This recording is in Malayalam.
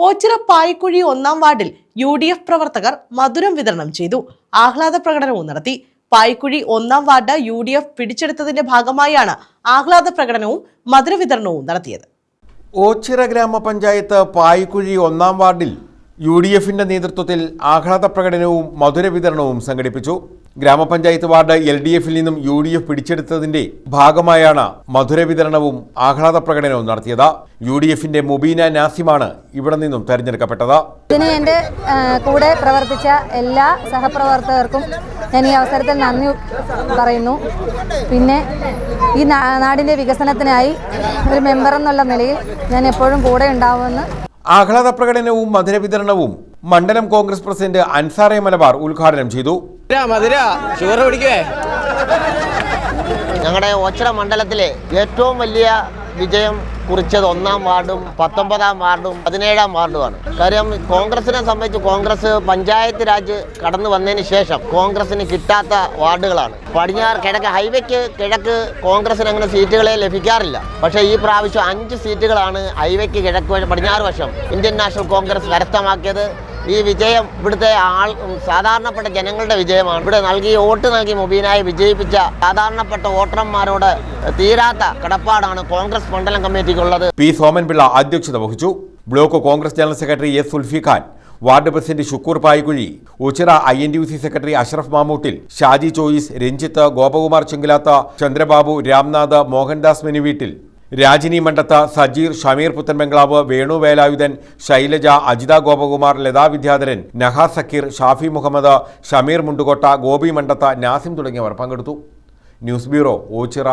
ഓച്ചിറ പായിക്കുഴി 1-ാം വാർഡിൽ UDF പ്രവർത്തകർ മധുരം വിതരണം ചെയ്തു. ആഹ്ലാദ പ്രകടനവും നടത്തി. പായിക്കുഴി 1-ാം വാർഡ് UDF പിടിച്ചെടുത്തതിന്റെ ഭാഗമായാണ് ആഹ്ലാദ പ്രകടനവും മധുര വിതരണവും നടത്തിയത്. ഓച്ചിറ ഗ്രാമപഞ്ചായത്ത് പായിക്കുഴി 1-ാം വാർഡിൽ UDFിന്റെ നേതൃത്വത്തിൽ ആഹ്ലാദ പ്രകടനവും മധുര വിതരണവും സംഘടിപ്പിച്ചു. ഗ്രാമപഞ്ചായത്ത് വാർഡ് LDFിൽ നിന്നും UDF പിടിച്ചെടുത്തതിന്റെ ഭാഗമായാണ് മധുര വിതരണവും ആഹ്ലാദ പ്രകടനവും നടത്തിയത്. UDFിന്റെ മുബീന നാസിമാണ് ഇവിടെ നിന്നും തെരഞ്ഞെടുക്കപ്പെട്ടത്. ഇതിന് എൻ്റെ കൂടെ പ്രവർത്തിച്ച എല്ലാ സഹപ്രവർത്തകർക്കും ഞാൻ ഈ അവസരത്തിൽ നന്ദി പറയുന്നു. പിന്നെ ഈ നാടിൻ്റെ വികസനത്തിനായി ഒരു മെമ്പർ എന്നുള്ള നിലയിൽ ഞാൻ എപ്പോഴും കൂടെ ഉണ്ടാവുമെന്ന്. ആഹ്ലാദ പ്രകടനവും മധുര വിതരണവും മണ്ഡലം കോൺഗ്രസ് പ്രസിഡന്റ് അൻസാറെ മലബാർ ഉദ്ഘാടനം ചെയ്തു. ഞങ്ങളുടെ ഓച്ചിറ മണ്ഡലത്തിലെ ഏറ്റവും വലിയ വിജയം കുറിച്ചത് 1-ാം വാർഡും 19-ാം വാർഡും 17-ാം വാർഡുമാണ്. കാര്യം കോൺഗ്രസിനെ സംബന്ധിച്ച് കോൺഗ്രസ് പഞ്ചായത്ത് രാജ് കടന്നു വന്നതിന് ശേഷം കോൺഗ്രസിന് കിട്ടാത്ത വാർഡുകളാണ്. പടിഞ്ഞാറ് കിഴക്ക് ഹൈവേക്ക് കിഴക്ക് കോൺഗ്രസിന് അങ്ങനെ സീറ്റുകളെ ലഭിക്കാറില്ല. പക്ഷേ ഈ പ്രാവശ്യം 5 സീറ്റുകളാണ് ഹൈവേക്ക് കിഴക്ക് പടിഞ്ഞാറ് വശം ഇന്ത്യൻ നാഷണൽ കോൺഗ്രസ് കരസ്ഥമാക്കിയത്. ഈ വിജയം ഇവിടുത്തെ സാധാരണപ്പെട്ട ജനങ്ങളുടെ വിജയമാണ്. ഇവിടെ വോട്ട് നൽകി മുബീനായി വിജയിപ്പിച്ച സാധാരണപ്പെട്ട വോട്ടർമാരോട് തീരാത്ത കടപ്പാടാണ് കോൺഗ്രസ് മണ്ഡലം കമ്മിറ്റിക്കുള്ളത്. പി സോമൻപിള്ള അധ്യക്ഷത വഹിച്ചു. Block Congress general secretary S Sulfikhan, ward president Shukkoor Payikkuzhi, Ochira INTUC secretary Ashraf Mamoottil, Shaji choice, Ranjith, Gopakumar Chengilatha, Chandrababu, Ramnath, Mohandas Meniveettil, Rajini Mandatha, Sajeer, Shameer Puthenbungalow, Venu Velayudhan, Shailaja, Ajitha Gopakumar, Latha Vidyadharan, Nahas Sakeer, Shafi Muhammad, Shameer Mundukotta, Gopi Mandatha, Nasim തുടങ്ങിയവർ പങ്കെടുത്തു. News bureau, Ochira.